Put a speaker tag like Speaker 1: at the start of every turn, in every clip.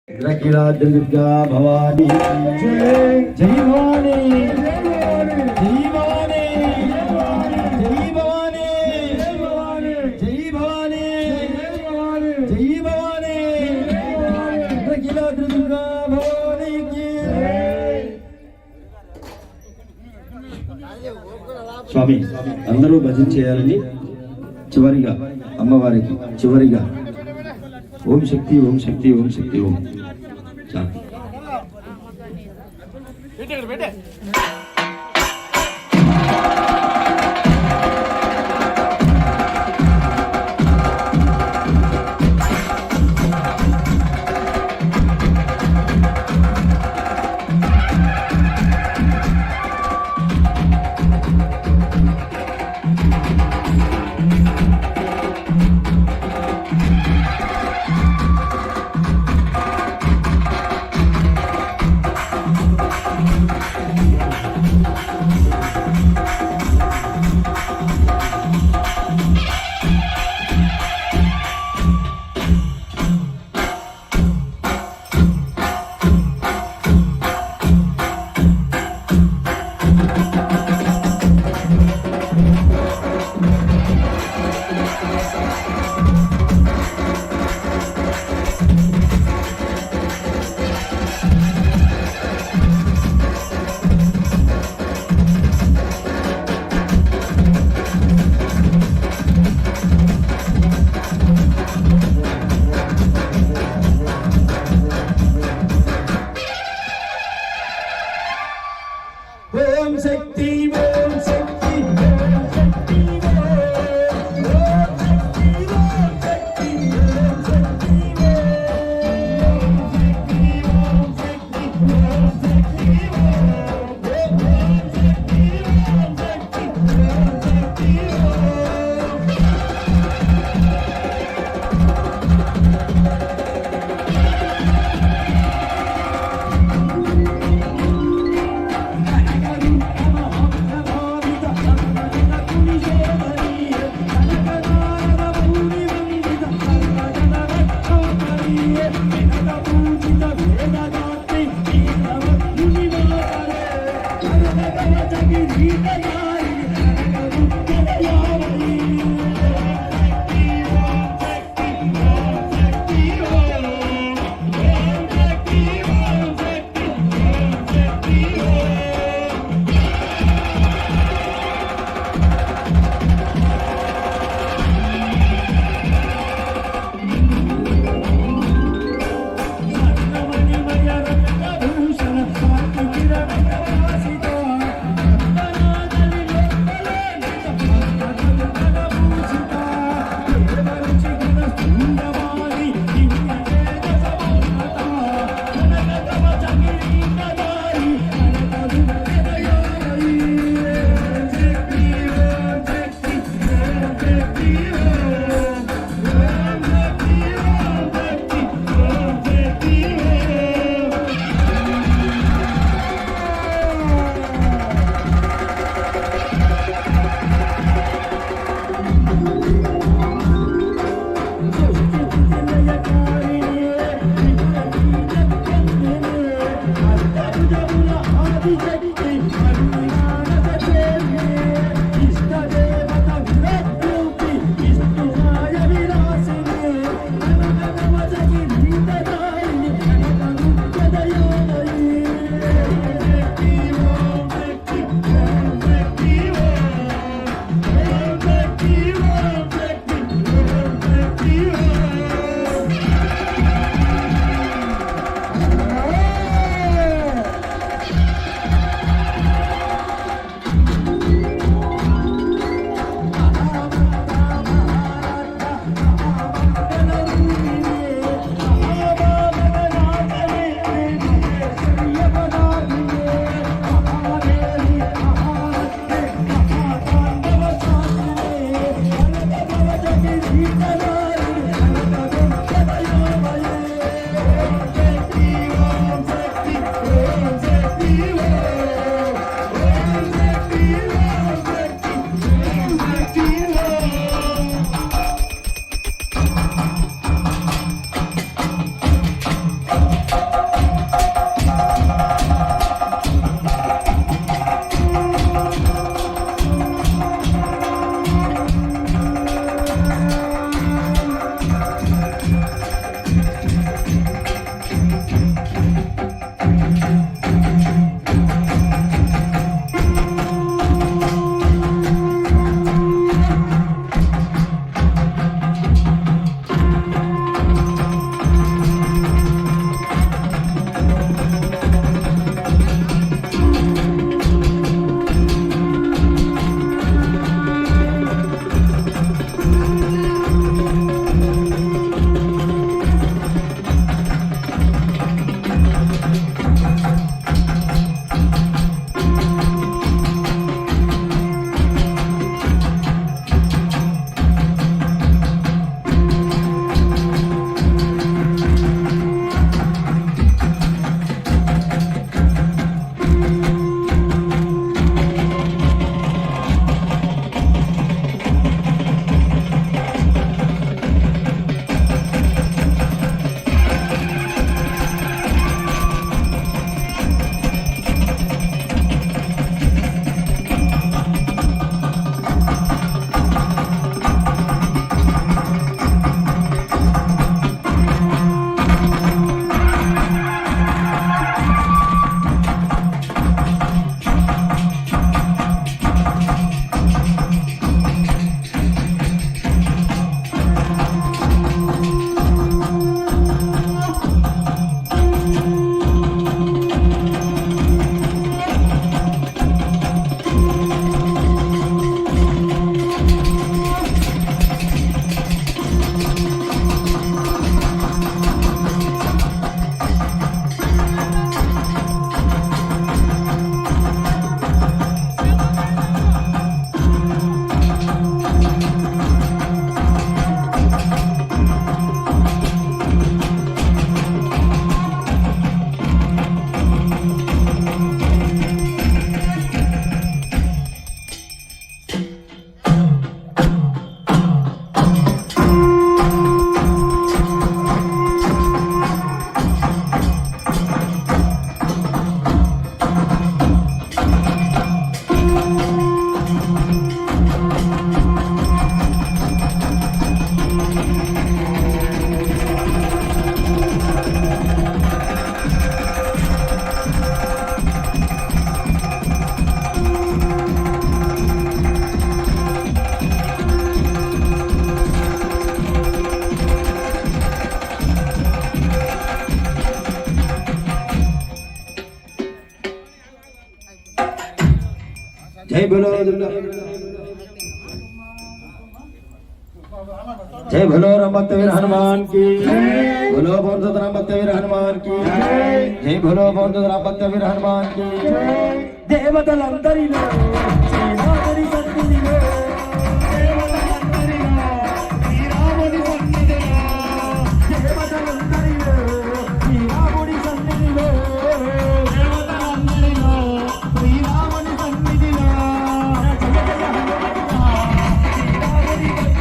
Speaker 1: दुर्गा भवानी जय जय भवानी जय भवानी जय भवानी जय भवानी जय भवानी जय भवानी दुर्गा भवानी की స్వామి అందరూ భజన చేయాలని చివరిగా అమ్మవారికి చివరిగా ఓం శక్తి ఓం శక్తి ఓం శక్తి ఓం శాంతి. ఓం శక్తి ఓం శక్తి ఓం శక్తి ఓం శక్తి ఓం శక్తి ఓం శక్తి ఓం శక్తి ఓం శక్తి ఓం శక్తి ఓం శక్తి ఓం శక్తి జై బలో దుర్గా जय भलो रामभक्तवीर हनुमान की भलो पवन रामभक्तवीर हनुमान की जय भलो पवन रामभक्तवीर हनुमान की देवतलंदरिलो శ్రీరాముని సన్నిధిలో దేవతలందరిలో శ్రీరాముని సన్నిధిలో దేవతలందరిలో శ్రీరాముని సన్నిధిలో దేవతలందరిలో శ్రీరాముని సన్నిధిలో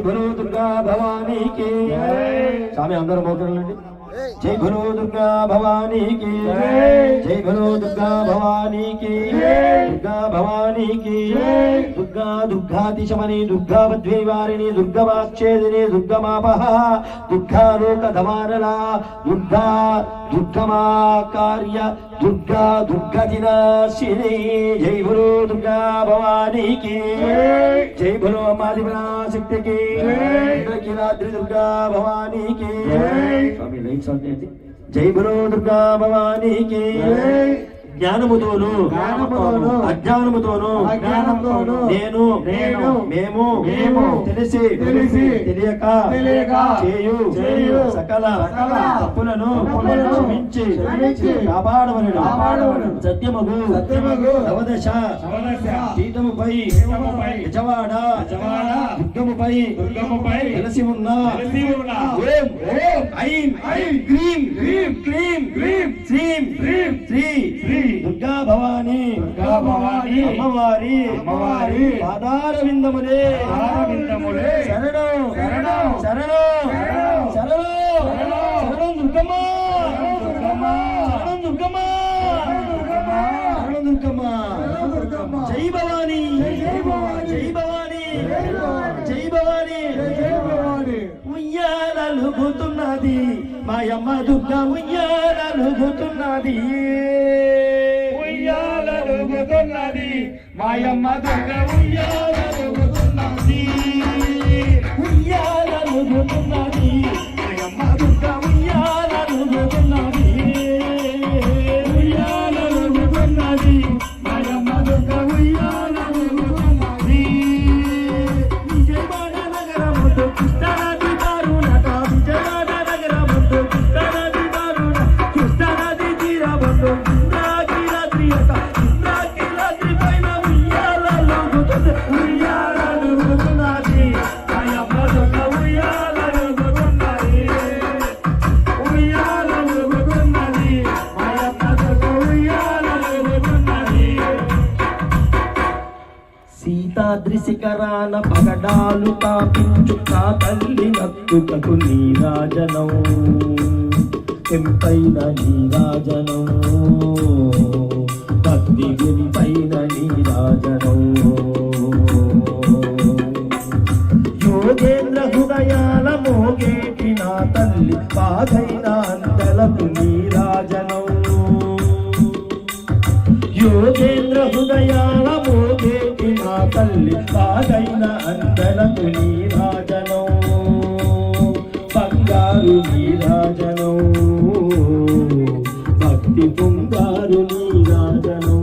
Speaker 1: భలో దుర్గా భవానీకి స్వామి అందరూ మోకరులండి జై భలో దుర్గా భవానీకి జై భలో దుర్గా భవానీకి దుర్గా భవానీకి దుర్గా దుర్గాతిశమని దుర్గా వద్వైవారిణి దుర్గమాచ్ఛేదిని దుర్గమాపహ దుర్గాలోక ధమానల దుర్గా దుర్గమా కార్య దుర్గా దుర్గతినాశిని జై భలో దుర్గా భవానీకి జై భలో అమ్మాదిపరాశక్తికి ఇంద్రకీలాద్రి దుర్గా భవానీకి స్వామి లైట్స్ ఆన్ చేయండి జై భలో దుర్గా భవానీకి జ్ఞానముతోను అజ్ఞానముతోను నేను మేము తెలిసి తెలియక చేయు సకల తప్పులను క్షమించి కాపాడవలెను సత్యమగు నవదశ పీఠముపై యజవాడ దుర్గముపై వెలసి ఉన్న ఐం క్రీం శ్రీం శ్రీ దుర్గా భవాని అమ్మవారి పాదార విందములే శరణం దుర్గమ్మ జై భవాని ఉయ్యాలలుగుతున్నది మాయమ్మ దుర్గా ఉయ్యాలలుగుతున్నది మాయమ్మ దుర్గా ఉయ్యాలలుగుతున్నది మాయమ్మ దుర్గా ఉయ్యాలలుగుతున్నది మాయమ్మ దుర్గా ఉయ్యాలలుగుతున్నది విజయవాడ నగరముతో కృష్ణానది దారుణత విజయవాడ నగరముతో కృష్ణానది దారుణ కృష్ణానది తీరముతో ఇంద్రాకిరాద్రియత ఇంద్రాకిరాద్రి పైన ఉయ్యాలలుగుతున్నది మాయమ్మ దుర్గా ఉయ్యాలలుగుతున్నది మాయమ్మ దుర్గా ఉయ్యాలలుగుతున్నది సీతాద్రి శిఖరాన పగడాలు తాపించు నా తల్లి నత్తుటకు నీరాజనం ఎంపైన నీరాజనం భక్తి గురిపైన నీరాజనం యోగేంద్ర హృదయాల మోగేటి నా తల్లి బాధైన అందలకు నీరాజనం యోగేంద్ర హృదయాల మోగేటి నా తల్లి బాధైన అందలకు నీరాజనం బంగారు నీరాజనం భక్తి పొంగారు నీరాజనం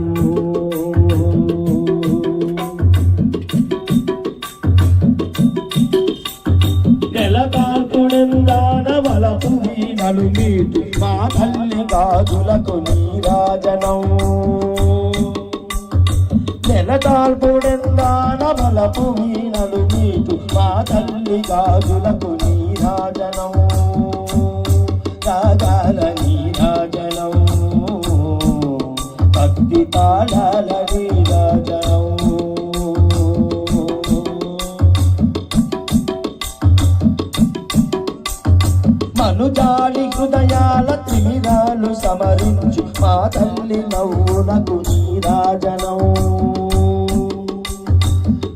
Speaker 1: నెలకాల్పుడెందాన వలపు వీణలు మీటు మా తల్లి గాజులకు నీరాజనం నెలకాల్పుడెందాన వలపు వీణలు మీటు మా తల్లి గాజులకు నీరాజనం రాగాల నీరాజనం భక్తి తాళాల నీరాజనం మనుజాలి హృదయాల త్రిమిరాలు సమరించు మా తల్లి నవ్వునకు నీరాజనం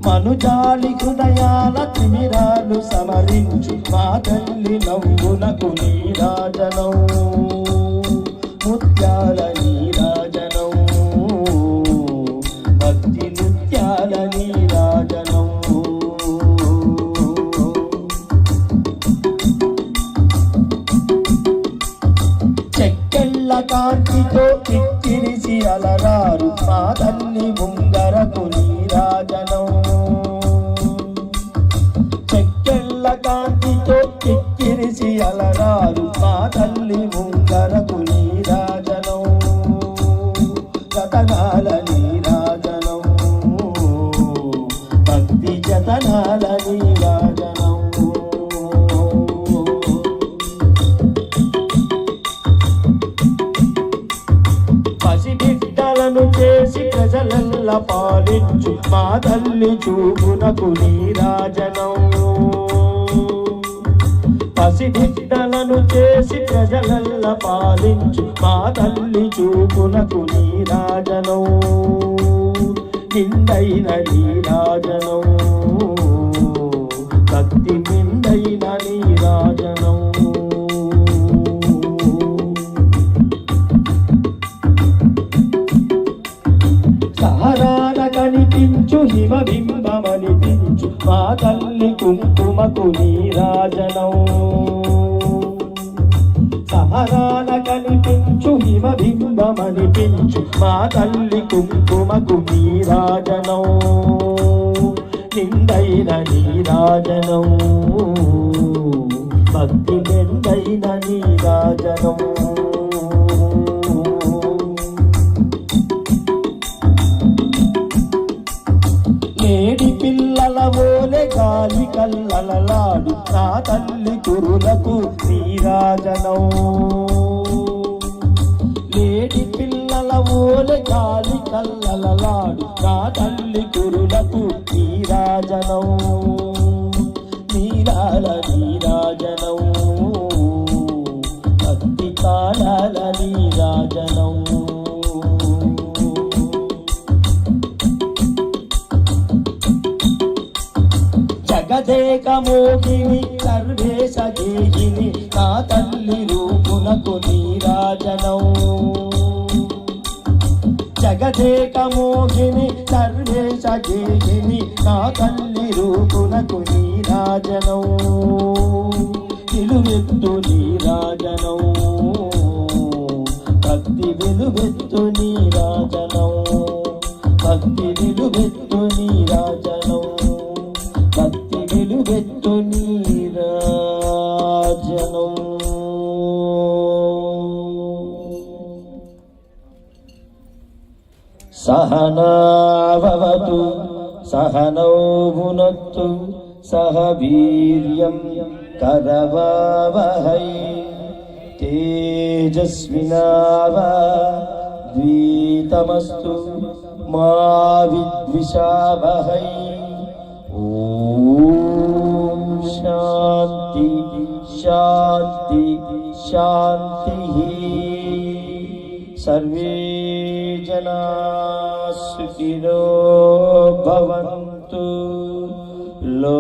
Speaker 1: మనుజాలి హృదయాల త్రిమిరాలు సమరించు మా తల్లి నవ్వునకు నీరాజనం ముత్యాల నీరాజనం భక్తి నృత్యాల నీరాజనం చెక్కెళ్ళ కాంతితో కిక్కిరిసి అలరారు మా తల్లి ముంగరకు నీరాజనం చెక్కెళ్ళ కాంతితో కిక్కిరిసి అలరారు మా తల్లి ముంగరకు నీరాజనం జతనాల నీరాజనం భక్తి జతనాల నీరాజనం పసిబిడ్డలను చేసి ప్రజలల్ల పాలించు మా తల్లి చూపునకు నీరాజనం
Speaker 2: పసిబిడ్డలను చేసి ప్రజలల్ల పాలించు మా తల్లి చూపునకు నీరాజనం నిండైన నీరాజనం భక్తి నిండైన నీరాజనం సహరాన కనిపించు హిమబింబమనిపించు మా తల్లి కుంకుమకు నీరాజనం సహరాన కనిపించు హిమబింబమనిపించు మా తల్లి కుంకుమకు నీరాజనం నిండైన నీరాజనం భక్తి నిండైన నీరాజనం నేడి పిల్లల ఓలే గాలి కల్లలలాడు నా తల్లి కురులకు నీరాజనం నేడి పిల్లల ఓలే గాలి కల్లలలాడు నా తల్లి కురులకు నీరాజనం నీరాల నీరాజనం భక్తి కాలాల నీరాజనం జగదేక మోగిని సర్వేశ జేగిని నా తల్లి రూపునకు నీరాజనం జగదేక మోగిని సర్వేశ జేగిని నా తల్లి రూపునకు నీరాజనం నిలువెత్తు నీరాజనం భక్తి విలువెత్తు నీరాజనం భక్తి నిలువెత్తు నీరాజనం భక్తి నిలువెత్తు నీరాజనం సహనావతు సహనౌ భునత్తు సహ వీర్యం కరవావహై తేజస్వినావద్వితమస్తు మా విద్విషావహై ఓం శాంతి శాంతి శాంతి సర్వే జనా సుఖినో భవంతు లో